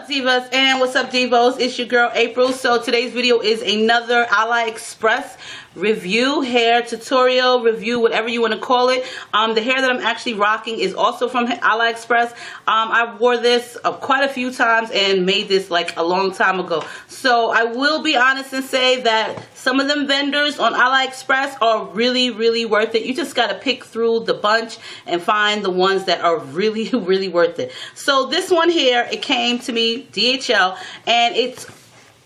up, divas? And what's up, divos? It's your girl April. So today's video is another Aliexpress review, hair tutorial, review, whatever you want to call it. The hair that I'm actually rocking is also from Aliexpress. I wore this quite a few times and made this like a long time ago. So I will be honest and say that some of them vendors on Aliexpress are really worth it. You just got to pick through the bunch and find the ones that are really worth it. So this one here, it came to me DHL, and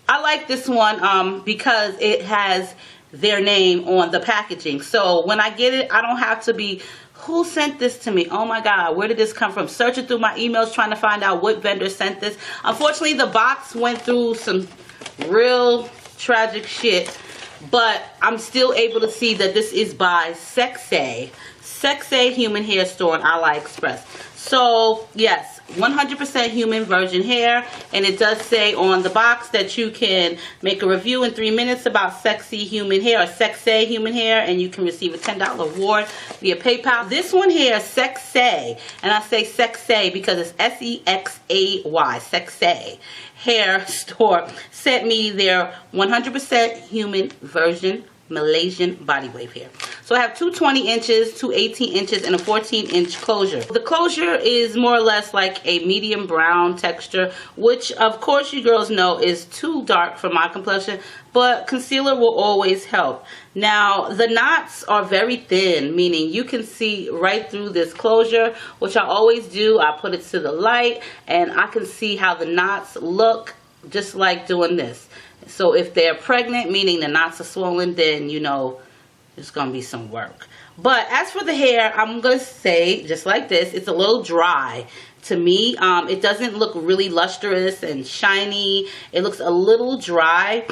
I like this one because it has their name on the packaging. So when I get it, I don't have to be, who sent this to me? Oh my God, where did this come from? Searching through my emails trying to find out what vendor sent this. Unfortunately, the box went through some real tragic shit, but I'm still able to see that this is by SEXAY. SEXAY Human Hair Store on Aliexpress. So yes, 100% human virgin hair, and it does say on the box that you can make a review in 3 minutes about sexy human hair, or SEXAY human hair, and you can receive a $10 reward via PayPal. This one here, SEXAY, and I say SEXAY because it's S-E-X-A-Y, SEXAY Hair Store, sent me their 100% human virgin Malaysian body wave hair. So I have two 20 inches, two 18 inches, and a 14-inch closure. The closure is more or less like a medium brown texture, which of course you girls know is too dark for my complexion, but concealer will always help. Now the knots are very thin, meaning you can see right through this closure, which I always do. I put it to the light and I can see how the knots look, just like doing this. So if they're pregnant, meaning the knots are swollen, then you know there's going to be some work. But as for the hair, I'm going to say, just like this, it's a little dry to me. It doesn't look really lustrous and shiny. It looks a little dry,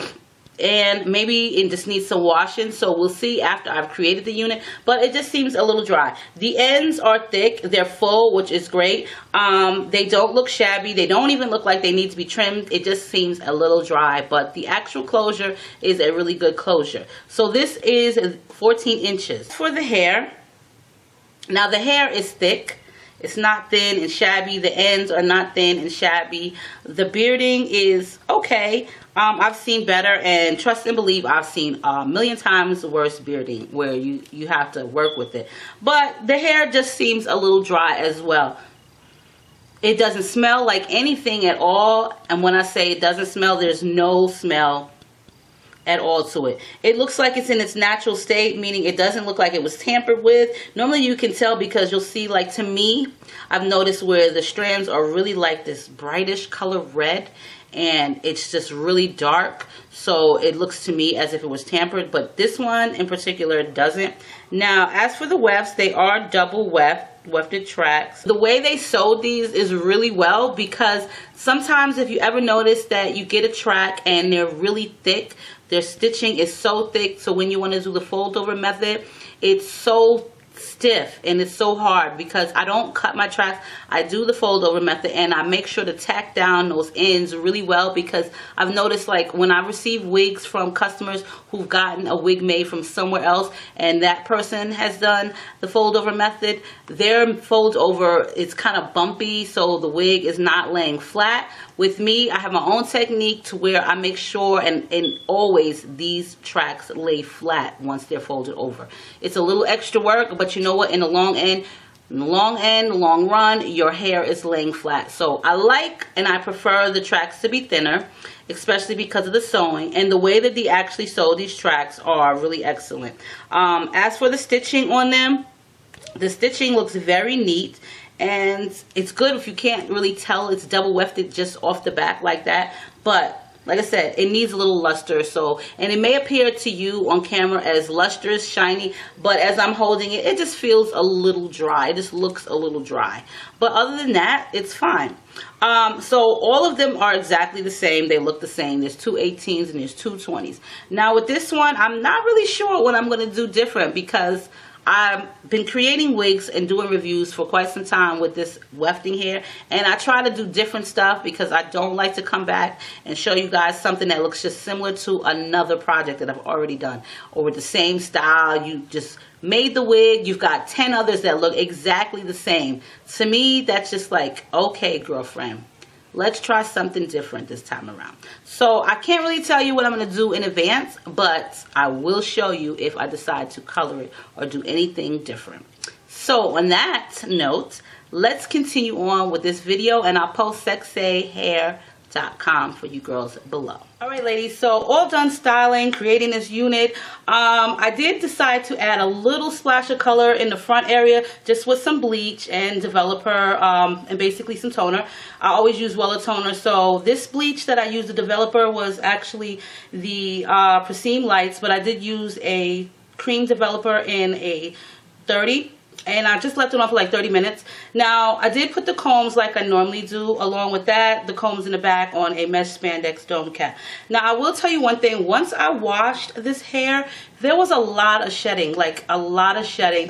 and maybe it just needs some washing. So we'll see after I've created the unit, but it just seems a little dry. The ends are thick, they're full, which is great. They don't look shabby, they don't even look like they need to be trimmed. It just seems a little dry, but the actual closure is a really good closure. So this is 14 inches. For the hair, now the hair is thick. It's not thin and shabby. The ends are not thin and shabby. The bearding is okay. I've seen better, and trust and believe, I've seen a million times worse bearding where you have to work with it. But the hair just seems a little dry as well. It doesn't smell like anything at all. And when I say it doesn't smell, there's no smell at all to it. It looks like it's in its natural state, meaning it doesn't look like it was tampered with. Normally you can tell because you'll see, like, to me, I've noticed where the strands are really like this brightish color red, and it's just really dark, so it looks to me as if it was tampered, but this one in particular doesn't. Now as for the wefts, they are double wefted tracks. The way they sewed these is really well, because sometimes if you ever notice that you get a track and they're really thick, their stitching is so thick, so when you want to do the fold over method, it's so stiff and it's so hard, because I don't cut my tracks. I do the fold over method, and I make sure to tack down those ends really well, because I've noticed, like, when I receive wigs from customers who've gotten a wig made from somewhere else and that person has done the fold over method, their fold over is kind of bumpy, so the wig is not laying flat. With me, I have my own technique to where I make sure and always these tracks lay flat once they're folded over. It's a little extra work, but you know what, in the long run, your hair is laying flat. So I like and I prefer the tracks to be thinner, especially because of the sewing, and the way that they actually sew these tracks are really excellent. As for the stitching on them, the stitching looks very neat, and it's good if you can't really tell it's double wefted just off the back like that. But like I said, it needs a little luster, so, and it may appear to you on camera as lustrous, shiny, but as I'm holding it, it just feels a little dry. It just looks a little dry. But other than that, it's fine. So all of them are exactly the same. They look the same. There's two 18s and there's two 20s. Now with this one, I'm not really sure what I'm going to do different, because I've been creating wigs and doing reviews for quite some time with this wefting hair, and I try to do different stuff because I don't like to come back and show you guys something that looks just similar to another project that I've already done, or with the same style. You just made the wig, you've got 10 others that look exactly the same. To me, that's just like, okay, girlfriend, let's try something different this time around. So I can't really tell you what I'm going to do in advance, but I will show you if I decide to color it or do anything different. So on that note, let's continue on with this video, and I'll post SEXAYhair.com for you girls below. Alright ladies, so all done styling, creating this unit. I did decide to add a little splash of color in the front area just with some bleach and developer and basically some toner. I always use Wella toner, so this bleach that I used, the developer, was actually the Pristine Lights, but I did use a cream developer in a 30. And I just left it on for like 30 minutes. Now, I did put the combs like I normally do. Along with that, the combs in the back on a mesh spandex dome cap. Now, I will tell you one thing. Once I washed this hair, there was a lot of shedding. Like, a lot of shedding.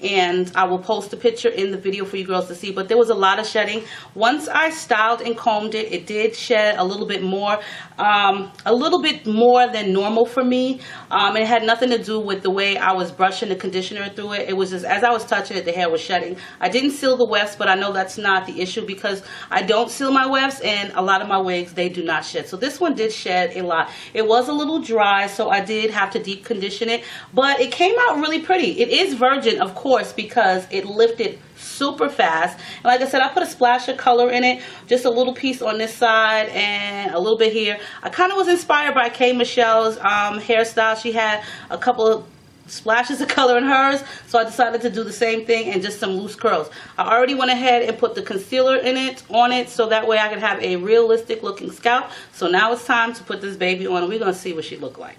And I will post a picture in the video for you girls to see. But there was a lot of shedding. Once I styled and combed it, it did shed a little bit more. A little bit more than normal for me. It had nothing to do with the way I was brushing the conditioner through it. It was just, as I was touching it, the hair was shedding. I didn't seal the wefts, but I know that's not the issue because I don't seal my wefts, and a lot of my wigs, they do not shed. So this one did shed a lot. It was a little dry, so I did have to deep condition it, but it came out really pretty. It is virgin, of course, because it lifted super fast. And like I said, I put a splash of color in it, just a little piece on this side and a little bit here. I kind of was inspired by K. Michelle's hairstyle. She had a couple of splashes of color in hers, so I decided to do the same thing and just some loose curls. I already went ahead and put the concealer on it so that way I could have a realistic looking scalp. So now it's time to put this baby on, and we're going to see what she look like.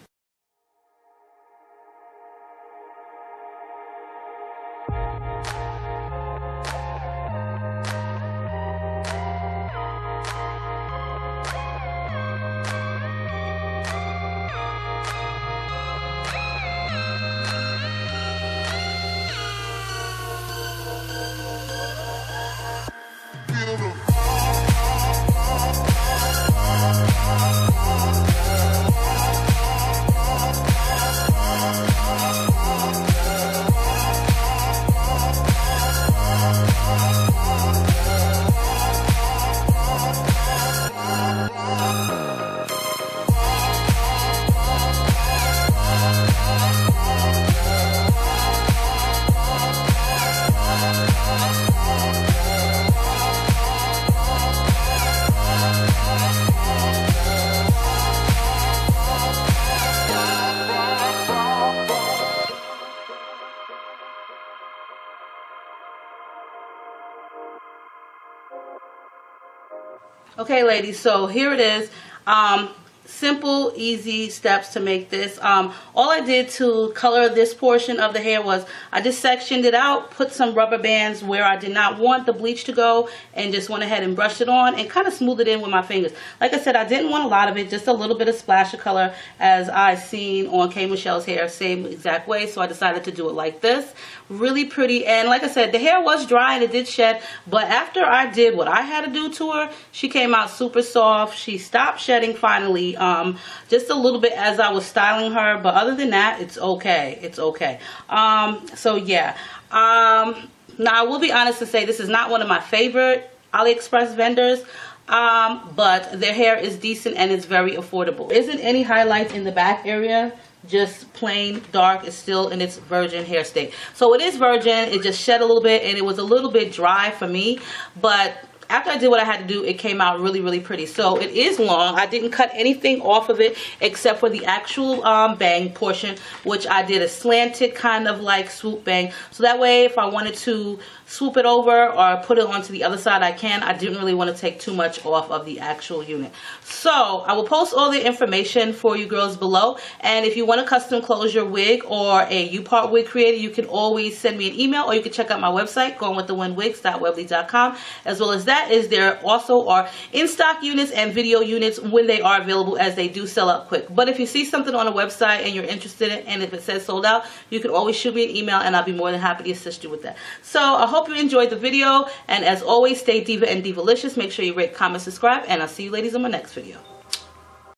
Okay ladies, so here it is. Simple, easy steps to make this. All I did to color this portion of the hair was I just sectioned it out, put some rubber bands where I did not want the bleach to go, and just went ahead and brushed it on and kind of smoothed it in with my fingers. Like I said, I didn't want a lot of it, just a little bit of splash of color as I seen on K. Michelle's hair, same exact way. So I decided to do it like this. Really pretty. And like I said, the hair was dry and it did shed, but after I did what I had to do to her, she came out super soft. She stopped shedding finally. Just a little bit as I was styling her, but other than that, it's okay. It's okay. So yeah. Now I will be honest and say this is not one of my favorite Aliexpress vendors, but their hair is decent and it's very affordable. There isn't any highlights in the back area, just plain dark. It's still in its virgin hair state. So it is virgin. It just shed a little bit and it was a little bit dry for me, but after I did what I had to do, it came out really, really pretty. So it is long. I didn't cut anything off of it except for the actual bang portion, which I did a slanted kind of like swoop bang. So that way, if I wanted to swoop it over or put it onto the other side, I can. I didn't really want to take too much off of the actual unit. So I will post all the information for you girls below. And if you want to custom close your wig or a U-part wig creator, you can always send me an email, or you can check out my website, goingwiththewindwigs.weebly.com. As well as that is there also are in-stock units and video units when they are available, as they do sell out quick. But if you see something on a website and you're interested in it, and if it says sold out, you can always shoot me an email and I'll be more than happy to assist you with that. So I hope you enjoyed the video, and as always, stay diva and divalicious. Make sure you rate, comment, subscribe, and I'll see you ladies in my next video.